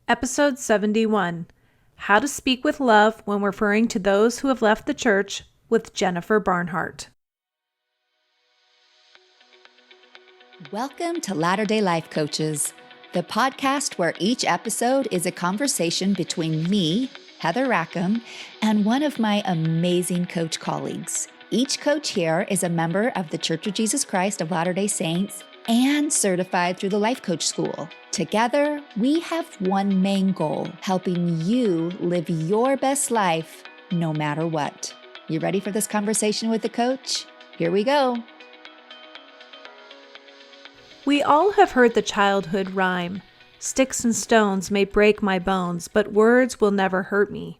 Episode 71, How to Speak with Love When Referring to Those Who Have Left the Church, with Jennifer Barnhart. Welcome to Latter-day Life Coaches, the podcast where each episode is a conversation between me, Heather Rackham, and one of my amazing coach colleagues. Each coach here is a member of the Church of Jesus Christ of Latter-day Saints and certified through the Life Coach School. Together, we have one main goal, helping you live your best life no matter what. You ready for this conversation with the coach? Here we go. We all have heard the childhood rhyme, "Sticks and stones may break my bones, but words will never hurt me."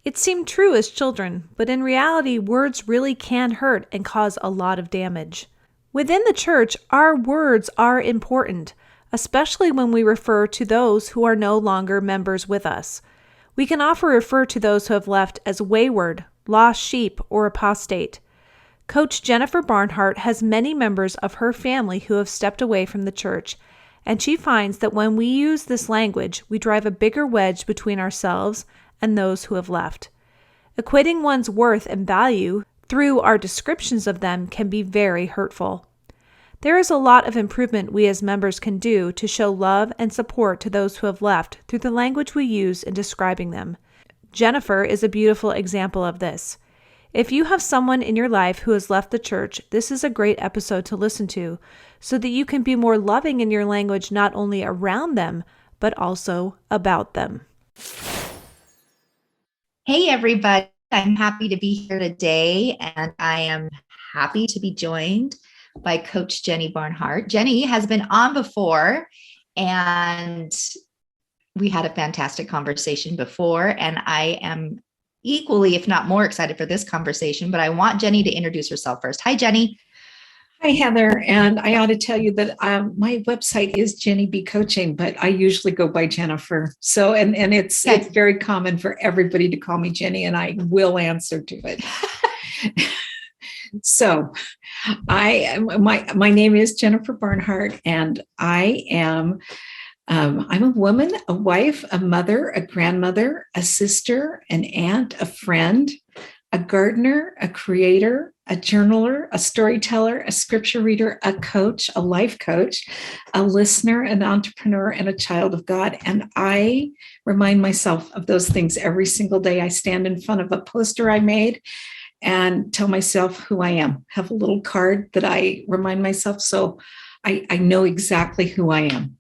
It seemed true as children, but in reality, words really can hurt and cause a lot of damage. Within the church, our words are important, especially when we refer to those who are no longer members with us. We can often refer to those who have left as wayward, lost sheep, or apostate. Coach Jennifer Barnhart has many members of her family who have stepped away from the church, and she finds that when we use this language, we drive a bigger wedge between ourselves and those who have left. Equating one's worth and value through our descriptions of them can be very hurtful. There is a lot of improvement we as members can do to show love and support to those who have left through the language we use in describing them. Jennifer is a beautiful example of this. If you have someone in your life who has left the church, this is a great episode to listen to so that you can be more loving in your language not only around them, but also about them. Hey, everybody. I'm happy to be here today, and I am happy to be joined by Coach Jenny Barnhart. Jenny has been on before, and we had a fantastic conversation before, and I am equally, if not more excited for this conversation, but I want Jenny to introduce herself first. Hi, Jenny. Hi, Heather. And I ought to tell you that my website is Jenny B Coaching, but I usually go by Jennifer. So, and it's very common for everybody to call me Jenny, and I will answer to it. So my name is Jennifer Barnhart, and I am I'm a woman, a wife, a mother, a grandmother, a sister, an aunt, a friend, a gardener, a creator, a journaler, a storyteller, a scripture reader, a coach, a life coach, a listener, an entrepreneur, and a child of God. And I remind myself of those things every single day. I stand in front of a poster I made and tell myself who I am. Have a little card that I remind myself, so I know exactly who I am.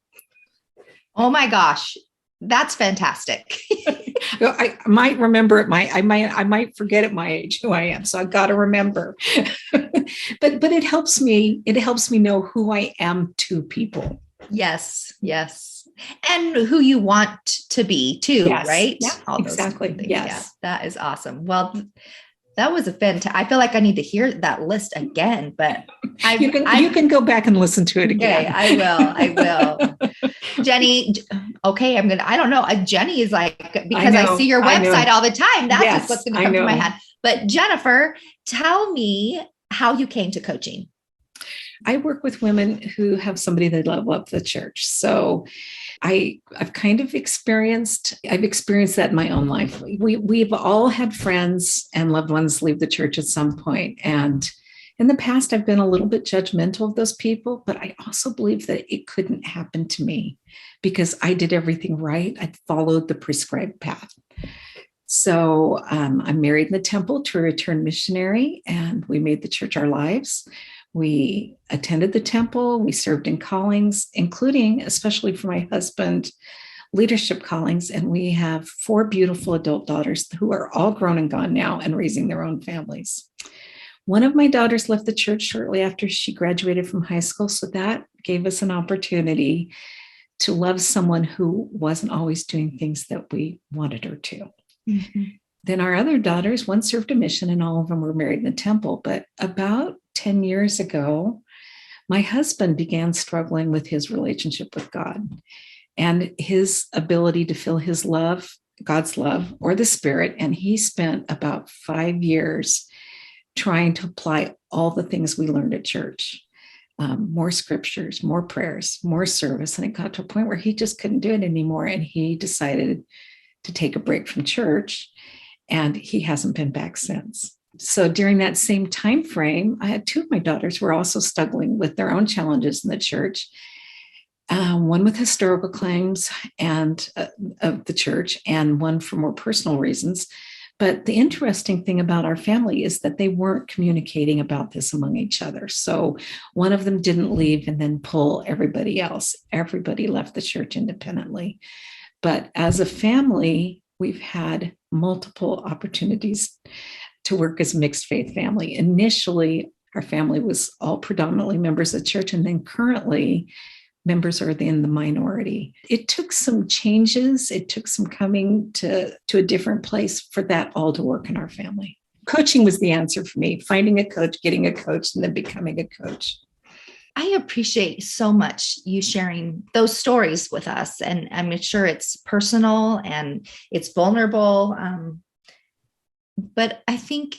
Oh my gosh, that's fantastic. I might remember I might forget at my age who I am, so I've got to remember. but it helps me. It helps me know who I am to people. Yes, and who you want to be too, yes. Right? Yeah, all those exactly. things. Yes, yeah, that is awesome. Well, that was a fantastic. I feel like I need to hear that list again, but you can go back and listen to it again. Okay, I will. Jenny, okay, I don't know. Jenny is like, because I see your website all the time. That's just what's going to come to my head. But Jennifer, tell me how you came to coaching. I work with women who have somebody they love the church. So I've experienced that in my own life. We've all had friends and loved ones leave the church at some point. And in the past, I've been a little bit judgmental of those people, but I also believe that it couldn't happen to me because I did everything right. I followed the prescribed path. So I'm married in the temple to a returned missionary, and we made the church our lives. We attended the temple. We served in callings, including, especially for my husband, leadership callings. And we have 4 beautiful adult daughters who are all grown and gone now and raising their own families. One of my daughters left the church shortly after she graduated from high school. So that gave us an opportunity to love someone who wasn't always doing things that we wanted her to. Mm-hmm. Then our other daughters, one served a mission, and all of them were married in the temple. But about 10 years ago, my husband began struggling with his relationship with God and his ability to feel his love, God's love, or the Spirit. And he spent about 5 years trying to apply all the things we learned at church. more scriptures, more prayers, more service. And it got to a point where he just couldn't do it anymore. And he decided to take a break from church, and he hasn't been back since. So during that same time frame, I had two of my daughters who were also struggling with their own challenges in the church. One with historical claims and of the church, and one for more personal reasons. But the interesting thing about our family is that they weren't communicating about this among each other. So one of them didn't leave and then pull everybody else. Everybody left the church independently. But as a family, we've had multiple opportunities to work as a mixed faith family. Initially, our family was all predominantly members of the church, and then currently, members are in the minority. It took some changes. It took some coming to a different place for that all to work in our family. Coaching was the answer for me, finding a coach, getting a coach, and then becoming a coach. I appreciate so much you sharing those stories with us. And I'm sure it's personal and it's vulnerable. But I think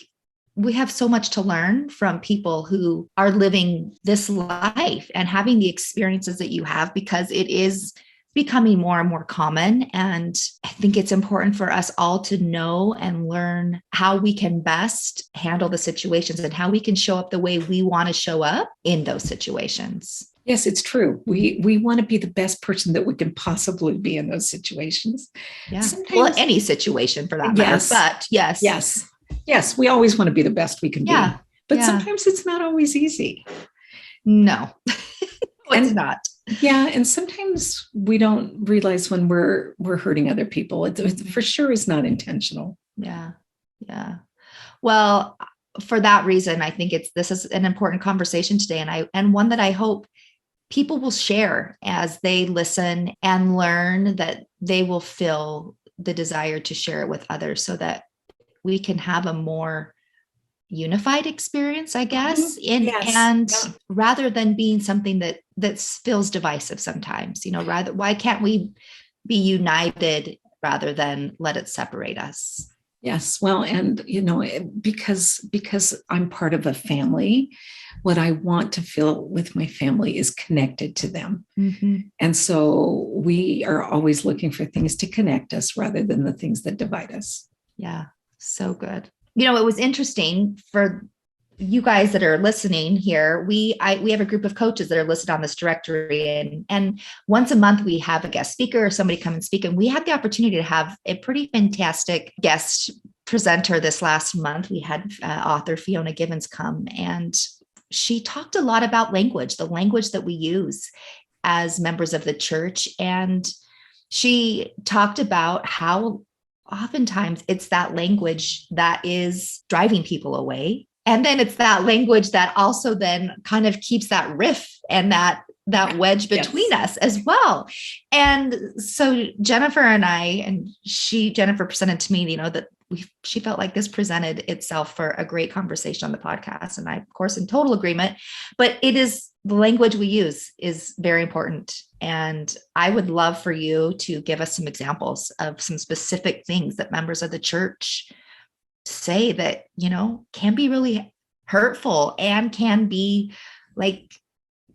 we have so much to learn from people who are living this life and having the experiences that you have, because it is becoming more and more common. And I think it's important for us all to know and learn how we can best handle the situations and how we can show up the way we want to show up in those situations. Yes, it's true. We want to be the best person that we can possibly be in those situations. Yeah. Well, any situation for that matter. Yes. But yes. Yes, we always want to be the best we can be. But sometimes it's not always easy. No, it's not. Yeah. And sometimes we don't realize when we're hurting other people. It for sure is not intentional. Yeah. Well, for that reason, I think this is an important conversation today. And one that I hope people will share as they listen and learn, that they will feel the desire to share it with others, so that we can have a more unified experience, I guess, rather than being something that feels divisive sometimes, why can't we be united rather than let it separate us? Yes. Well, and, because I'm part of a family, what I want to feel with my family is connected to them. Mm-hmm. And so we are always looking for things to connect us rather than the things that divide us. Yeah. So good. It was interesting for you guys that are listening here. We have a group of coaches that are listed on this directory, and once a month we have a guest speaker or somebody come and speak. And we had the opportunity to have a pretty fantastic guest presenter this last month. We had author Fiona Gibbons come, and she talked a lot about language, the language that we use as members of the church. And she talked about how oftentimes it's that language that is driving people away. And then it's that language that also then kind of keeps that rift and that wedge between us as well. And so Jennifer and Jennifer presented to me, that she felt like this presented itself for a great conversation on the podcast. And I, of course, in total agreement, but the language we use is very important. And I would love for you to give us some examples of some specific things that members of the church say that, can be really hurtful and can be like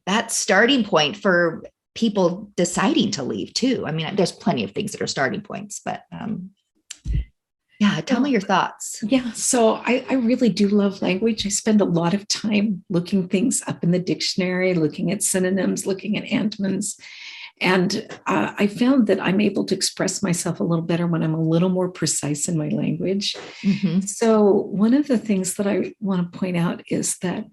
that starting point for people deciding to leave too. I mean, there's plenty of things that are starting points, but tell me your thoughts. Yeah. So I really do love language. I spend a lot of time looking things up in the dictionary, looking at synonyms, looking at antonyms. And I found that I'm able to express myself a little better when I'm a little more precise in my language. Mm-hmm. So one of the things that I want to point out is that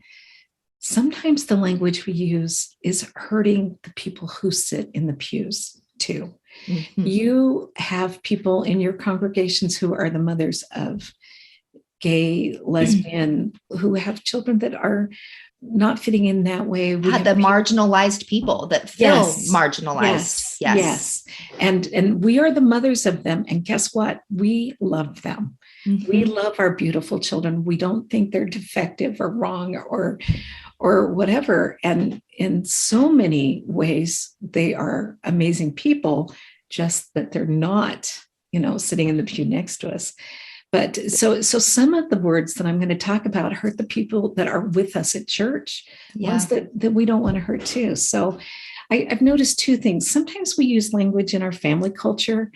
sometimes the language we use is hurting the people who sit in the pews too. Mm-hmm. You have people in your congregations who are the mothers of gay, lesbian, who have children that are not fitting in that way. We the marginalized people that feel marginalized. Yes. And we are the mothers of them. And guess what? We love them. Mm-hmm. We love our beautiful children. We don't think they're defective or wrong or whatever. And in so many ways, they are amazing people, just that they're not, sitting in the pew next to us. But so some of the words that I'm going to talk about hurt the people that are with us at church, ones that we don't want to hurt too. So I've noticed two things. Sometimes we use language in our family culture,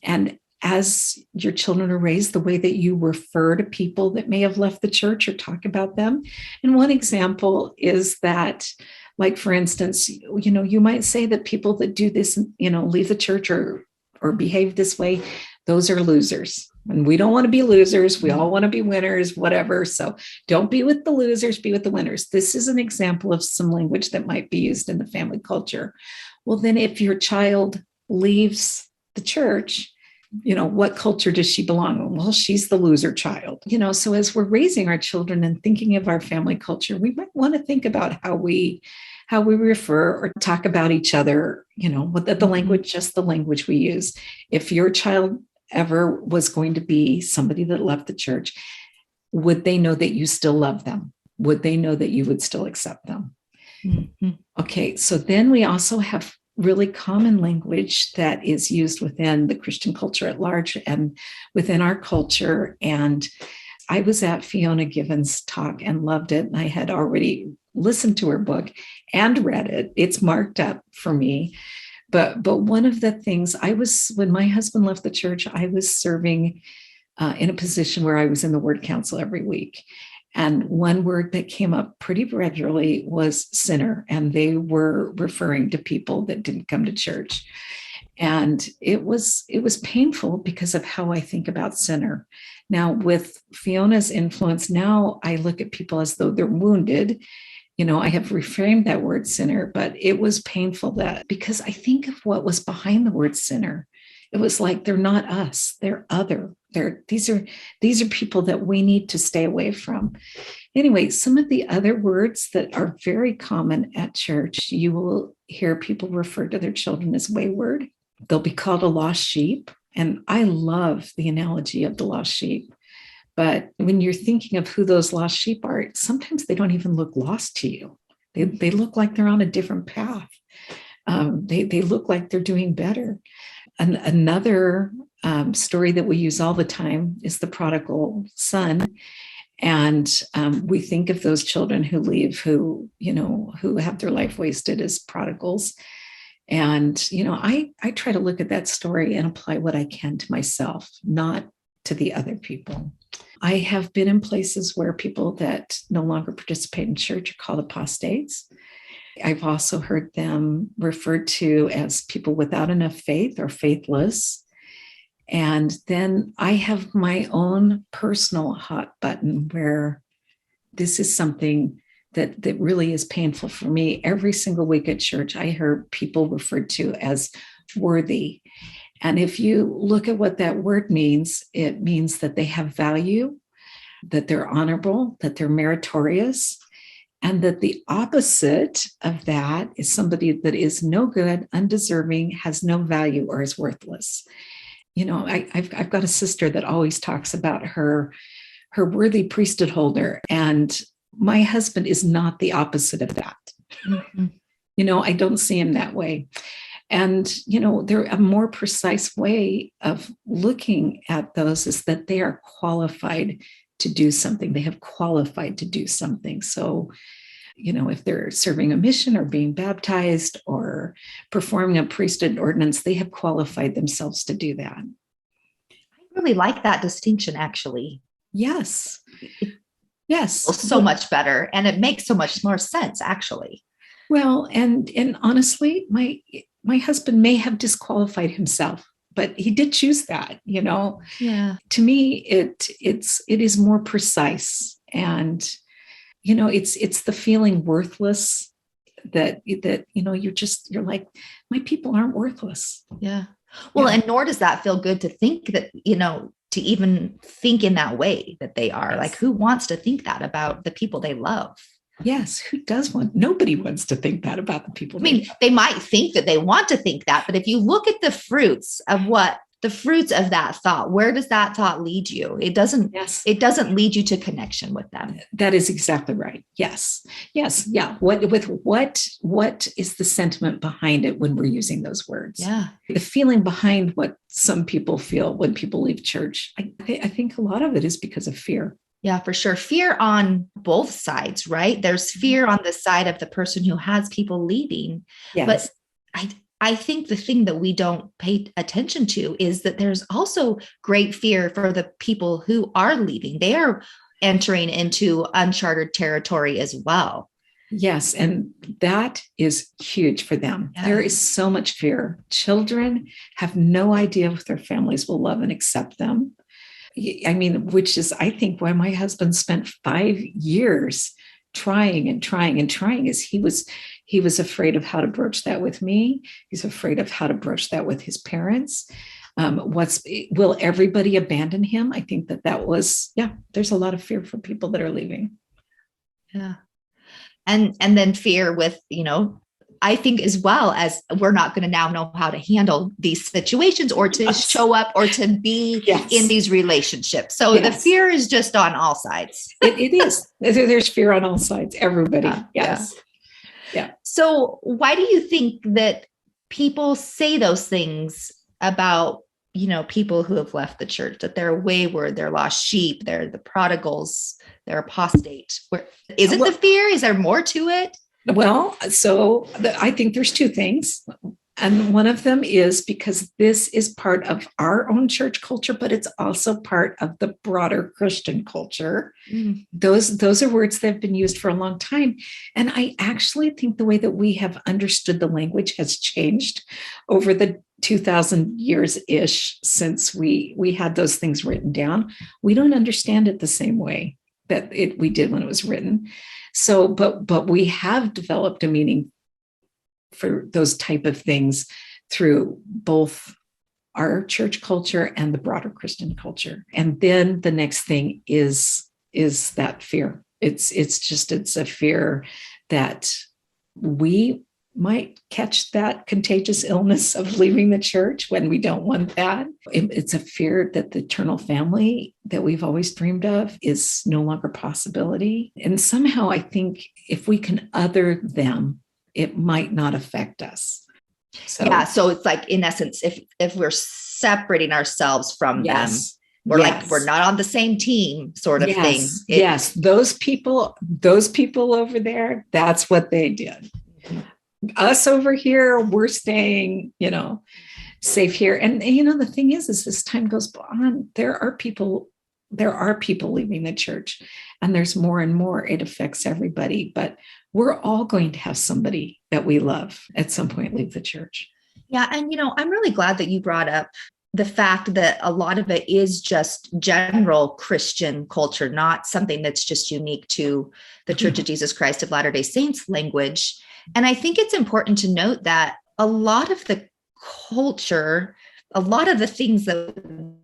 and as your children are raised, the way that you refer to people that may have left the church or talk about them. And one example is that, like, for instance, you might say that people that do this, leave the church or behave this way, those are losers. And we don't want to be losers. We all want to be winners, whatever. So don't be with the losers, be with the winners. This is an example of some language that might be used in the family culture. Well, then if your child leaves the church, what culture does she belong in? Well, she's the loser child. So as we're raising our children and thinking of our family culture, we might want to think about how we refer or talk about each other, with the language, just the language we use. If your child ever was going to be somebody that left the church, would they know that you still love them? Would they know that you would still accept them? Mm-hmm. Okay, so then we also have really common language that is used within the Christian culture at large and within our culture. And I was at Fiona Given's talk and loved it. And I had already listened to her book and read it. It's marked up for me. But one of the things when my husband left the church, I was serving in a position where I was in the word council every week. And one word that came up pretty regularly was sinner. And they were referring to people that didn't come to church. And it was painful because of how I think about sinner. Now, with Fiona's influence, now I look at people as though they're wounded. I have reframed that word sinner, but it was painful because I think of what was behind the word sinner. It was like, they're not us, they're other. These are people that we need to stay away from. Anyway, some of the other words that are very common at church, you will hear people refer to their children as wayward. They'll be called a lost sheep. And I love the analogy of the lost sheep. But when you're thinking of who those lost sheep are, sometimes they don't even look lost to you. They look like they're on a different path. They look like they're doing better. Another story that we use all the time is the prodigal son. And we think of those children who leave, who have their life wasted as prodigals. And, I try to look at that story and apply what I can to myself, not to the other people. I have been in places where people that no longer participate in church are called apostates. I've also heard them referred to as people without enough faith or faithless. And then I have my own personal hot button where this is something that really is painful for me. Every single week at church, I hear people referred to as worthy. And if you look at what that word means, it means that they have value, that they're honorable, that they're meritorious, and that the opposite of that is somebody that is no good, undeserving, has no value, or is worthless. I've got a sister that always talks about her worthy priesthood holder, and my husband is not the opposite of that. Mm-hmm. I don't see him that way. And, a more precise way of looking at those is that they are qualified to do something. They have qualified to do something. So, if they're serving a mission or being baptized or performing a priesthood ordinance, they have qualified themselves to do that. I really like that distinction, actually. Yes. Yes. So much better. And it makes so much more sense, actually. Well, and honestly, my husband may have disqualified himself, but he did choose that, Yeah. To me, it is more precise. And, it's the feeling worthless that you're like, my people aren't worthless. Yeah. Well, and nor does that feel good to think that, to even think in that way that they are. Yes. Like, who wants to think that about the people they love? Yes. Who does want? Nobody wants to think that about the people. They might think that they want to think that, but if you look at the fruits of what the fruits of that thought, where does that thought lead you? It doesn't, Yes. it doesn't lead you to connection with them. That is exactly right. Yes. Yes. Yeah. What is the sentiment behind it when we're using those words? Yeah. The feeling behind what some people feel when people leave church. I think a lot of it is because of fear. Yeah, for sure. Fear on both sides, right? There's fear on the side of the person who has people leaving. Yes. But I think the thing that we don't pay attention to is that there's also great fear for the people who are leaving. They are entering into uncharted territory as well. Yes. And that is huge for them. Yeah. There is so much fear. Children have no idea if their families will love and accept them. I mean, which is, I think, why my husband spent 5 years trying is he was afraid of how to broach that with me. He's afraid of how to broach that with his parents. Will everybody abandon him? I think that was, there's a lot of fear for people that are leaving. Yeah. And then fear with, I think as well as we're not going to now know how to handle these situations or to show up or to be in these relationships. So the fear is just on all sides. It is. There's fear on all sides. Everybody. Yes. Yeah. So why do you think that people say those things about, people who have left the church, that they're wayward, they're lost sheep, they're the prodigals, they're apostate? Is it the fear? Is there more to it? Well, so I think there's two things. And one of them is because this is part of our own church culture, but it's also part of the broader Christian culture. Mm. Those are words that have been used for a long time. And I actually think the way that we have understood the language has changed over the 2000 years-ish since we had those things written down. We don't understand it the same way that we did when it was written. So, but we have developed a meaning for those type of things through both our church culture and the broader Christian culture. And then the next thing is that fear. It's a fear that we might catch that contagious illness of leaving the church when we don't want that. It's a fear that the eternal family that we've always dreamed of is no longer a possibility. And somehow I think if we can other them, it might not affect us. So it's like, in essence, if we're separating ourselves from them, we're like, we're not on the same team sort of thing. Yes. Those people over there, that's what they did. Us over here, we're staying, safe here. And, the thing is this time goes on, there are people leaving the church, and there's more and more. It affects everybody, but we're all going to have somebody that we love at some point leave the church. Yeah. And, I'm really glad that you brought up the fact that a lot of it is just general Christian culture, not something that's just unique to the Church of Jesus Christ of Latter-day Saints language. And I think it's important to note that a lot of the culture, a lot of the things that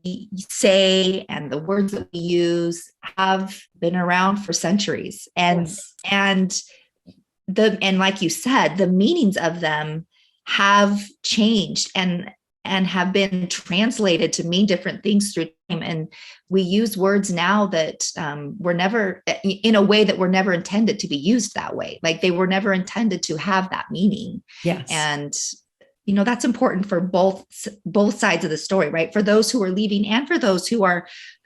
we say and the words that we use have been around for centuries. And like you said, the meanings of them have changed and have been translated to mean different things through time. And we use words now that were never, in a way that were never intended to be used that way. Like they were never intended to have that meaning. Yes. And, that's important for both sides of the story, right? For those who are leaving and for those who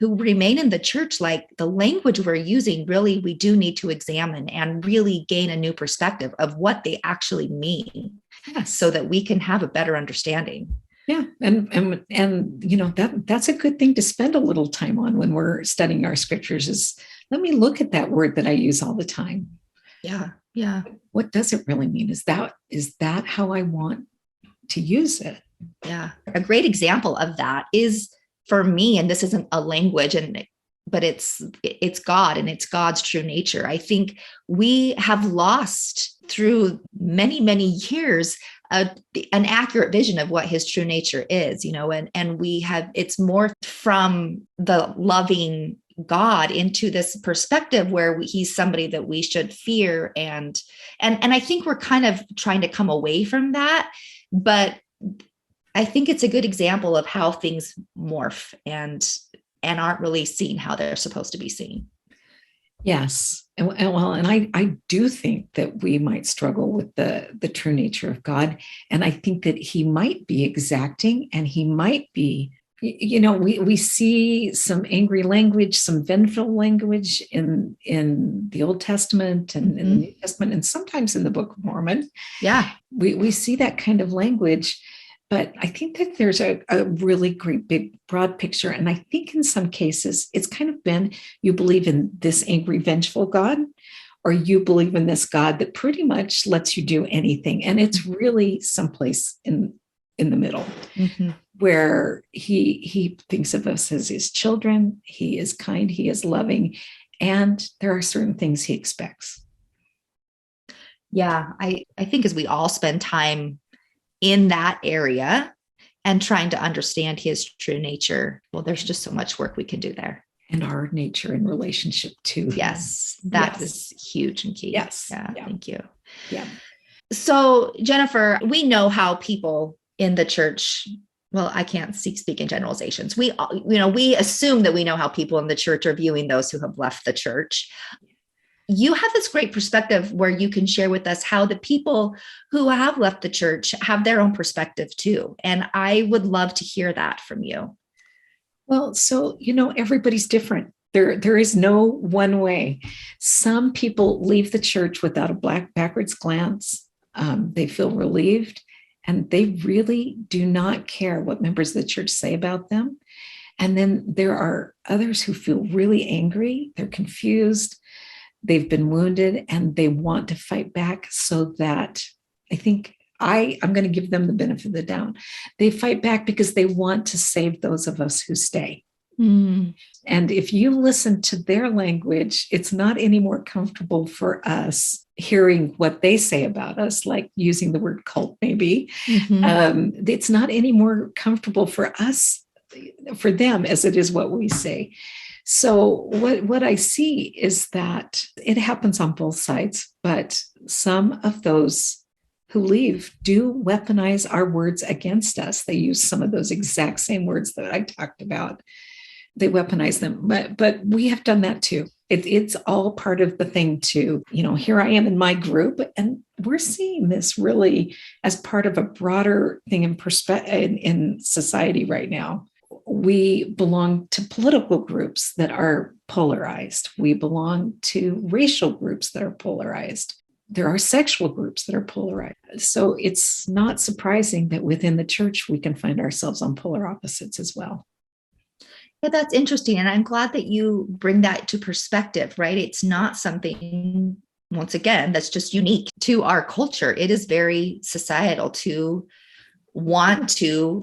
remain in the church. Like the language we're using, really, we do need to examine and really gain a new perspective of what they actually mean, so that we can have a better understanding. Yeah. And that's a good thing to spend a little time on when we're studying our scriptures is, let me look at that word that I use all the time. Yeah. Yeah. What does it really mean? Is that how I want to use it? Yeah. A great example of that is, for me, and this isn't a language, but it's God and it's God's true nature. I think we have lost through many, many years an accurate vision of what his true nature is, and it's morphed from the loving God into this perspective where he's somebody that we should fear. And I think we're kind of trying to come away from that. But I think it's a good example of how things morph and aren't really seen how they're supposed to be seen. Yes. And I do think that we might struggle with the true nature of God. And I think that he might be exacting, and he might be, we see some angry language, some vengeful language in the Old Testament and in the New Testament, and sometimes in the Book of Mormon. Yeah. We see that kind of language. But I think that there's a really great, big, broad picture. And I think in some cases, it's kind of been, you believe in this angry, vengeful God, or you believe in this God that pretty much lets you do anything. And it's really someplace in the middle, where he thinks of us as his children. He is kind, he is loving, and there are certain things he expects. Yeah, I think as we all spend time in that area and trying to understand his true nature, well, there's just so much work we can do there. And our nature in relationship to yes, that is huge and key. Yes. Yeah. Thank you. Yeah. So Jennifer, we know how people in the church, well, I can't speak in generalizations. We assume that we know how people in the church are viewing those who have left the church. You have this great perspective where you can share with us how the people who have left the church have their own perspective too. And I would love to hear that from you. Well, so, everybody's different. There is no one way. Some people leave the church without a backwards glance. They feel relieved, and they really do not care what members of the church say about them. And then there are others who feel really angry. They're confused. They've been wounded, and they want to fight back, so that I think I'm going to give them the benefit of the doubt. They fight back because they want to save those of us who stay. And if you listen to their language, it's not any more comfortable for us hearing what they say about us, like using the word cult, maybe. It's not any more comfortable for us, for them, as it is what we say. So what I see is that it happens on both sides, but some of those who leave do weaponize our words against us. They use some of those exact same words that I talked about. They weaponize them, but we have done that too. It's all part of the thing too. Here I am in my group, and we're seeing this really as part of a broader thing in society right now. We belong to political groups that are polarized. We belong to racial groups that are polarized. There are sexual groups that are polarized. So it's not surprising that within the church, we can find ourselves on polar opposites as well. Yeah, that's interesting. And I'm glad that you bring that to perspective, right? It's not something, once again, that's just unique to our culture. It is very societal to want to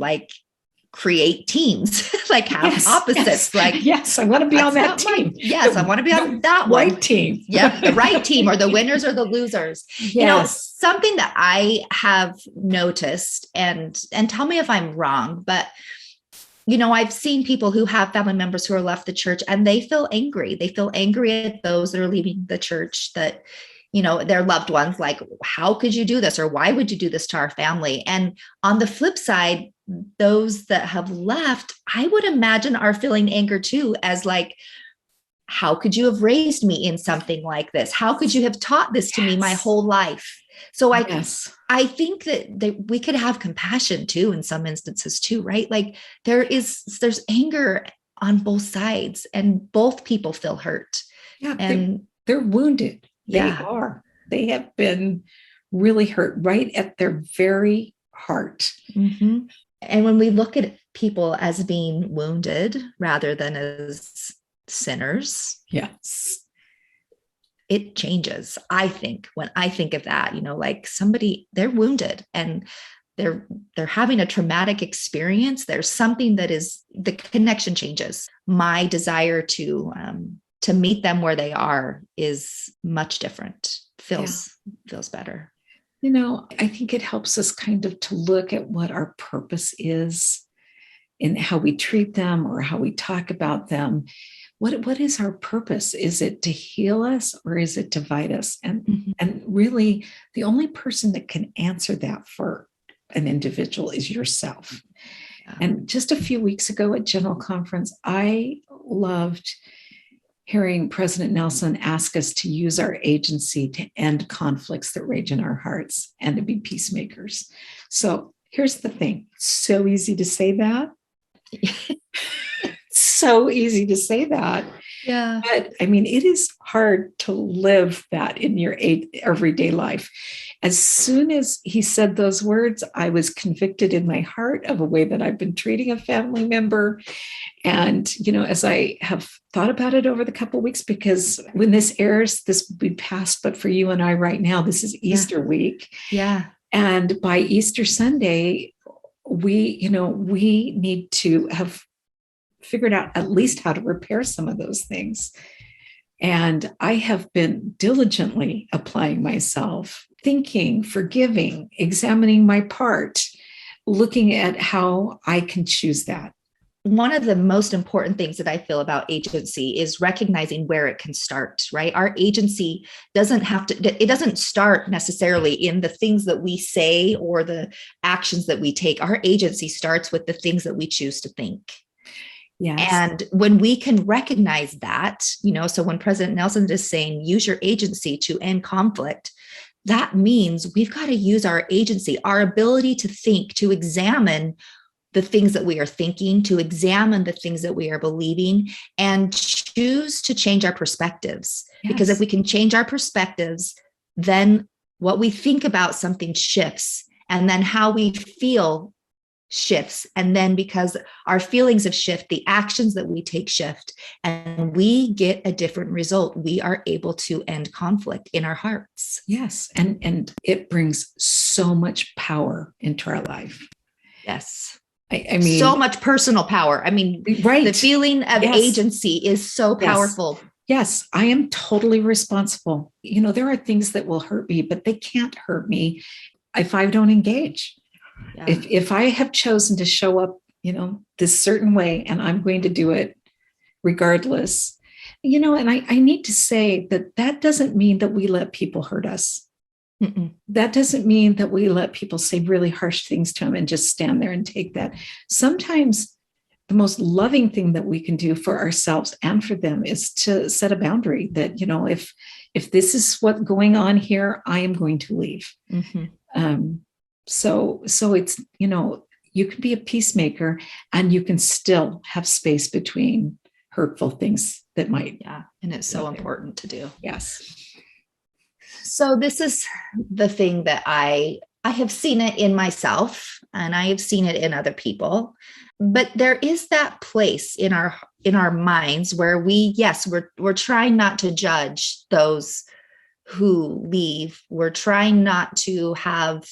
create teams, have opposites. Yes, I want to be on that team. Yes, I want to be on that one. Right team. Yep, the right team, or the winners or the losers. Yes. Something that I have noticed, and tell me if I'm wrong, but I've seen people who have family members who are left the church, and they feel angry. They feel angry at those that are leaving the church, that their loved ones, like, how could you do this? Or why would you do this to our family? And on the flip side, those that have left, I would imagine, are feeling anger too, as how could you have raised me in something like this? How could you have taught this to me my whole life? So I think that we could have compassion too, in some instances too, right? There's anger on both sides, and both people feel hurt. Yeah, and they're wounded. They have been really hurt right at their very heart. And when we look at people as being wounded rather than as sinners, yes, it changes. I think when I think of that, somebody, they're wounded and they're having a traumatic experience. There's something that is, the connection changes. My desire to meet them where they are is much different. Feels better. I think it helps us kind of to look at what our purpose is in how we treat them or how we talk about them. What is our purpose? Is it to heal us, or is it to divide us? And really, the only person that can answer that for an individual is yourself. Yeah. And just a few weeks ago at General Conference, I loved hearing President Nelson ask us to use our agency to end conflicts that rage in our hearts and to be peacemakers. So here's the thing. It's so easy to say that. So easy to say that. Yeah. But I mean, it is hard to live that in your everyday life. As soon as he said those words, I was convicted in my heart of a way that I've been treating a family member. And, as I have thought about it over the couple of weeks, because when this airs, this will be past, but for you and I right now, this is Easter week. Yeah. And by Easter Sunday, we need to have figured out at least how to repair some of those things. And I have been diligently applying myself, thinking, forgiving, examining my part, looking at how I can choose that. One of the most important things that I feel about agency is recognizing where it can start, right? Our agency it doesn't start necessarily in the things that we say or the actions that we take. Our agency starts with the things that we choose to think. Yes. And when we can recognize that, so when President Nelson is saying, use your agency to end conflict, that means we've got to use our agency, our ability to think, to examine the things that we are thinking, to examine the things that we are believing, and choose to change our perspectives. Yes. Because if we can change our perspectives, then what we think about something shifts, and then how we feel shifts. And then because our feelings have shifted, the actions that we take shift, and we get a different result. We are able to end conflict in our hearts. Yes. And it brings so much power into our life. Yes. I mean, so much personal power. I mean, right. The feeling of agency is so powerful. Yes, I am totally responsible. There are things that will hurt me, but they can't hurt me if I don't engage. Yeah. If I have chosen to show up, this certain way, and I'm going to do it regardless, and I need to say that doesn't mean that we let people hurt us. Mm-mm. That doesn't mean that we let people say really harsh things to them and just stand there and take that. Sometimes the most loving thing that we can do for ourselves and for them is to set a boundary that, if this is what's going on here, I am going to leave. Mm-hmm. So it's, you can be a peacemaker and you can still have space between hurtful things that might. Yeah. And it's so important to do. Yes. So this is the thing that I have seen it in myself, and I have seen it in other people, but there is that place in our minds where we're trying not to judge those who leave. We're trying not to have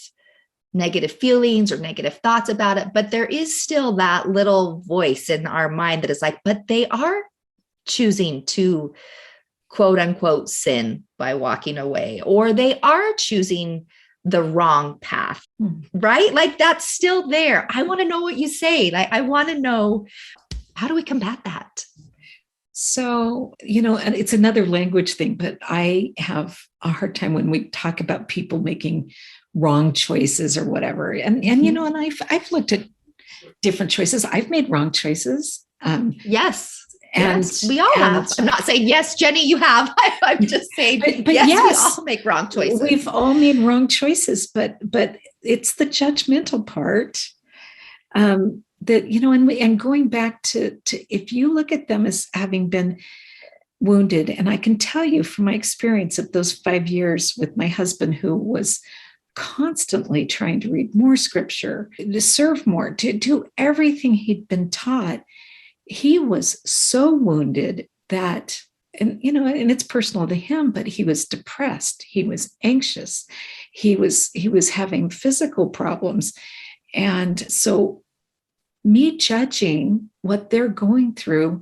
negative feelings or negative thoughts about it, but there is still that little voice in our mind that is like, but they are choosing to quote unquote sin by walking away, or they are choosing the wrong path, right? Like that's still there. I want to know what you say. Like, I want to know, how do we combat that? So, and it's another language thing, but I have a hard time when we talk about people making wrong choices or whatever. And and I've looked at different choices. I've made wrong choices. Yes. And yes, we all have. I'm not saying, yes, Jenny, you have. I'm just saying, but yes, we all make wrong choices. We've all made wrong choices, but it's the judgmental part that, and going back to if you look at them as having been wounded, and I can tell you from my experience of those 5 years with my husband, who was constantly trying to read more scripture, to serve more, to do everything he'd been taught. He was so wounded that, and it's personal to him, but he was depressed. He was anxious. He was having physical problems. And so me judging what they're going through,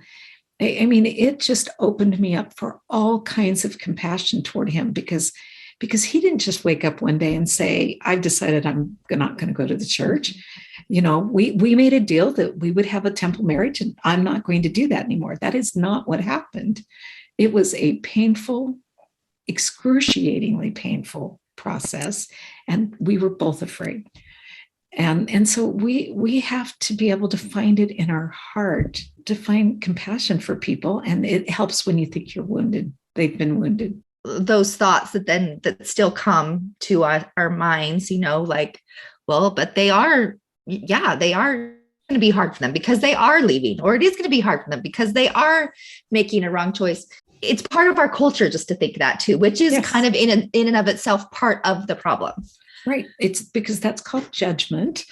I mean, it just opened me up for all kinds of compassion toward him, because he didn't just wake up one day and say, I've decided I'm not going to go to the church. We made a deal that we would have a temple marriage, and I'm not going to do that anymore. That is not what happened. It was a painful, excruciatingly painful process, and we were both afraid. And so we have to be able to find it in our heart to find compassion for people. And it helps when you think you're wounded. They've been wounded. Those thoughts that still come to our minds, like, well, but they are going to be hard for them because they are leaving, or it is going to be hard for them because they are making a wrong choice. It's part of our culture just to think that too, which is kind of in and of itself part of the problem. Right. It's because that's called judgment.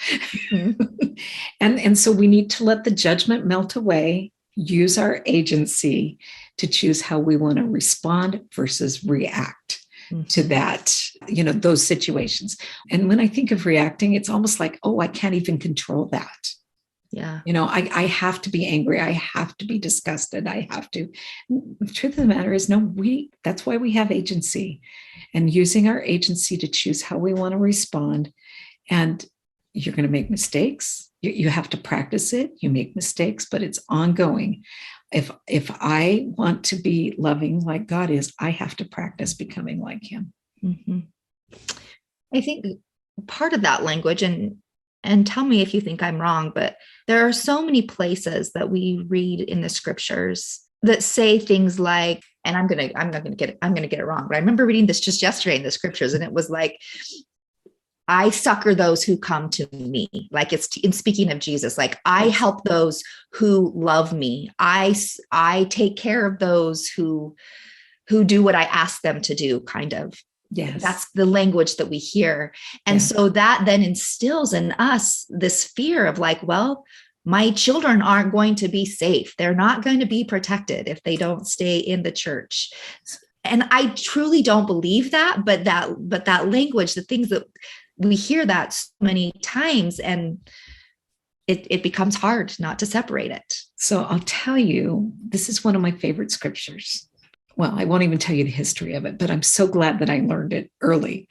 Mm-hmm. And so we need to let the judgment melt away, use our agency to choose how we want to respond versus react to that, those situations. And when I think of reacting, it's almost like, oh, I can't even control that. Yeah. I have to be angry. I have to be disgusted. I have to. The truth of the matter is, no, that's why we have agency, and using our agency to choose how we want to respond. And you're going to make mistakes. You have to practice it. You make mistakes, but it's ongoing. If I want to be loving like God is, I have to practice becoming like him. Mm-hmm. I think part of that language, and tell me if you think I'm wrong, but there are so many places that we read in the scriptures that say things like, and I'm going to get it wrong, but I remember reading this just yesterday in the scriptures, and it was like, I succor those who come to me. Like, it's in speaking of Jesus, like, I help those who love me. I take care of those who do what I ask them to do, kind of. Yes. That's the language that we hear. And so that then instills in us this fear of like, well, my children aren't going to be safe. They're not going to be protected if they don't stay in the church. And I truly don't believe that, but that language, the things that we hear that so many times, and it becomes hard not to separate it. So I'll tell you, this is one of my favorite scriptures. Well, I won't even tell you the history of it, but I'm so glad that I learned it early,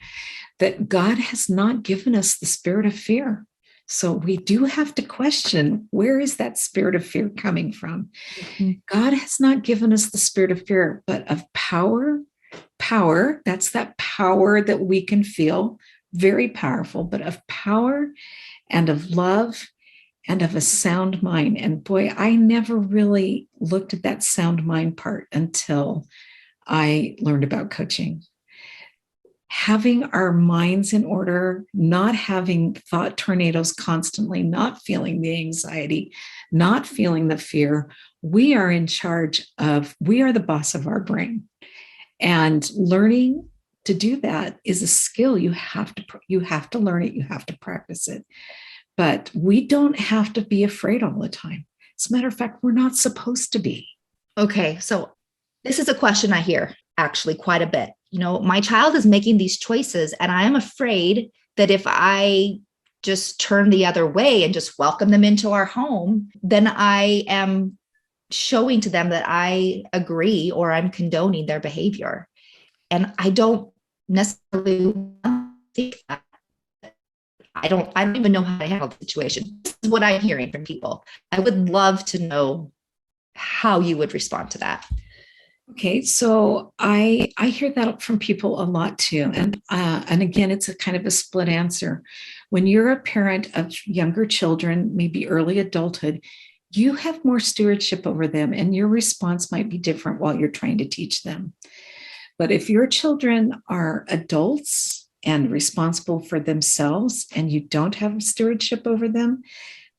that God has not given us the spirit of fear. So we do have to question, where is that spirit of fear coming from? Mm-hmm. God has not given us the spirit of fear, but of power. Power, that's that power that we can feel, very powerful, but of power and of love and of a sound mind. And boy, I never really looked at that sound mind part until I learned about coaching. Having our minds in order, not having thought tornadoes constantly, not feeling the anxiety, not feeling the fear. We are in charge of, we are the boss of our brain. And learning to do that is a skill. You have to learn it. You have to practice it. But we don't have to be afraid all the time. As a matter of fact, we're not supposed to be. Okay, so this is a question I hear actually quite a bit. My child is making these choices, and I am afraid that if I just turn the other way and just welcome them into our home, then I am showing to them that I agree or I'm condoning their behavior. And I don't necessarily think that. I don't even know how to handle the situation. This is what I'm hearing from people. I would love to know how you would respond to that. Okay, so I hear that from people a lot too. And again, it's a kind of a split answer. When you're a parent of younger children, maybe early adulthood, you have more stewardship over them, and your response might be different while you're trying to teach them. But if your children are adults and responsible for themselves, and you don't have stewardship over them,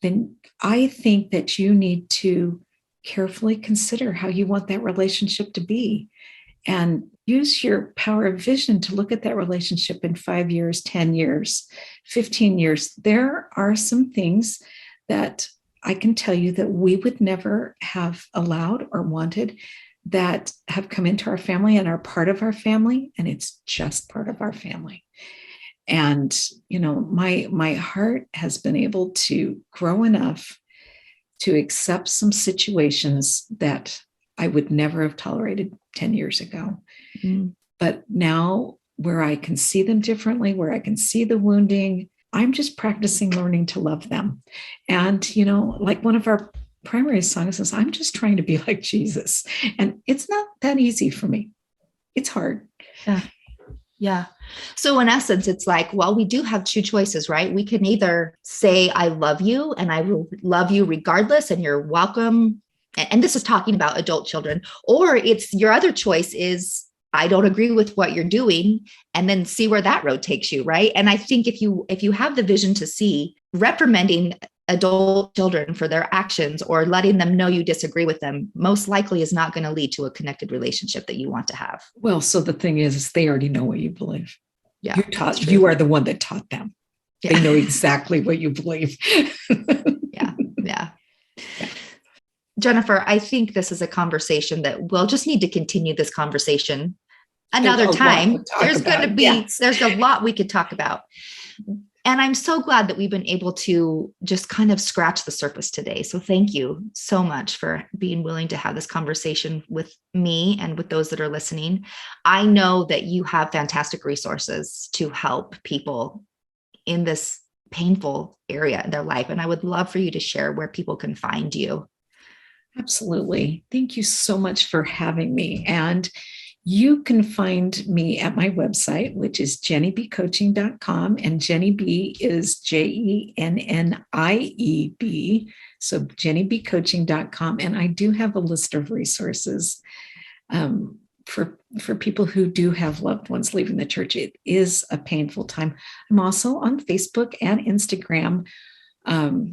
then I think that you need to carefully consider how you want that relationship to be, and use your power of vision to look at that relationship in 5 years, 10 years, 15 years. There are some things that I can tell you that we would never have allowed or wanted that have come into our family and are part of our family, and it's just part of our family. And, my heart has been able to grow enough to accept some situations that I would never have tolerated 10 years ago. Mm. But now, where I can see them differently, where I can see the wounding, I'm just practicing learning to love them. And, like one of our primary songs says, I'm just trying to be like Jesus. And it's not that easy for me. It's hard. Yeah. Yeah. So in essence, it's like, well, we do have two choices, right? We can either say, I love you and I will love you regardless, and you're welcome. And this is talking about adult children, or it's your other choice is, I don't agree with what you're doing, and then see where that road takes you. Right. And I think if you have the vision to see, reprimanding adult children for their actions or letting them know you disagree with them most likely is not going to lead to a connected relationship that you want to have. Well, so the thing is they already know what you believe. Yeah, you are the one that taught them. Yeah. They know exactly what you believe. Yeah. Jennifer, I think this is a conversation that we'll just need to continue this conversation another time. There's going to be, there's a lot we could talk about. And I'm so glad that we've been able to just kind of scratch the surface today. So thank you so much for being willing to have this conversation with me and with those that are listening. I know that you have fantastic resources to help people in this painful area in their life. And I would love for you to share where people can find you. Absolutely. Thank you so much for having me. And you can find me at my website, which is jennybcoaching.com. And Jenny B is JENNIEB. So jennybcoaching.com. And I do have a list of resources for people who do have loved ones leaving the church. It is a painful time. I'm also on Facebook and Instagram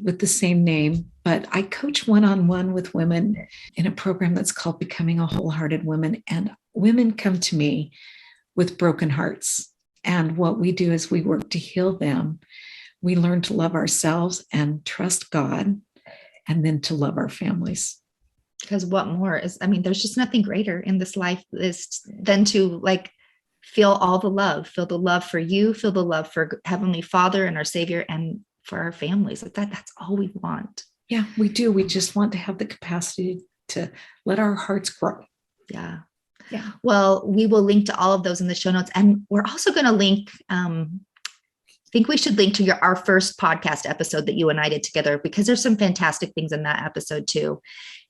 with the same name, but I coach one-on-one with women in a program that's called Becoming a Wholehearted Woman. And women come to me with broken hearts. And what we do is we work to heal them. We learn to love ourselves and trust God, and then to love our families. Because what more is, there's just nothing greater in this life than to feel all the love, feel the love for you, feel the love for Heavenly Father and our Savior, and for our families. That's all we want. Yeah, we do. We just want to have the capacity to let our hearts grow. Yeah. Well, we will link to all of those in the show notes. And we're also going to link, I think we should link to our first podcast episode that you and I did together, because there's some fantastic things in that episode too.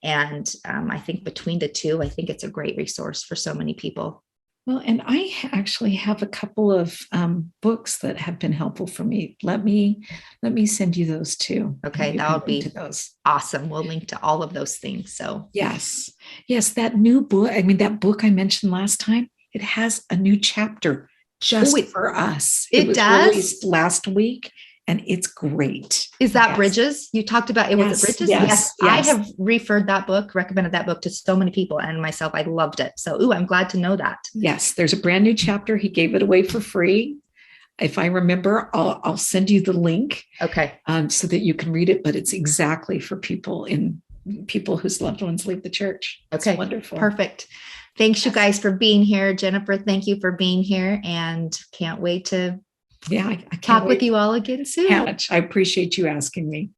And I think between the two, I think it's a great resource for so many people. Well, and I actually have a couple of books that have been helpful for me. Let me send you those too. Okay, that would be awesome. We'll link to all of those things. So yes, that new book. That book I mentioned last time. It has a new chapter just for us. It was does? Released last week. And it's great. Is that Bridges? You talked about it. Was it Bridges? Yes. I have recommended that book to so many people and myself. I loved it. So, I'm glad to know that. Yes. There's a brand new chapter. He gave it away for free. If I remember, I'll send you the link. Okay. So that you can read it, but it's exactly for people whose loved ones leave the church. Okay. It's wonderful. Perfect. Thanks you guys for being here. Jennifer, thank you for being here, and can't wait to I can't talk with you all again soon. I appreciate you asking me.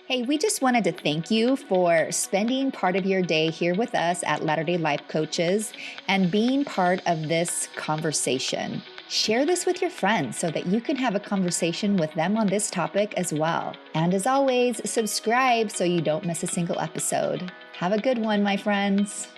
Hey, we just wanted to thank you for spending part of your day here with us at Latter-day Life Coaches and being part of this conversation. Share this with your friends so that you can have a conversation with them on this topic as well. And as always, subscribe so you don't miss a single episode. Have a good one, my friends.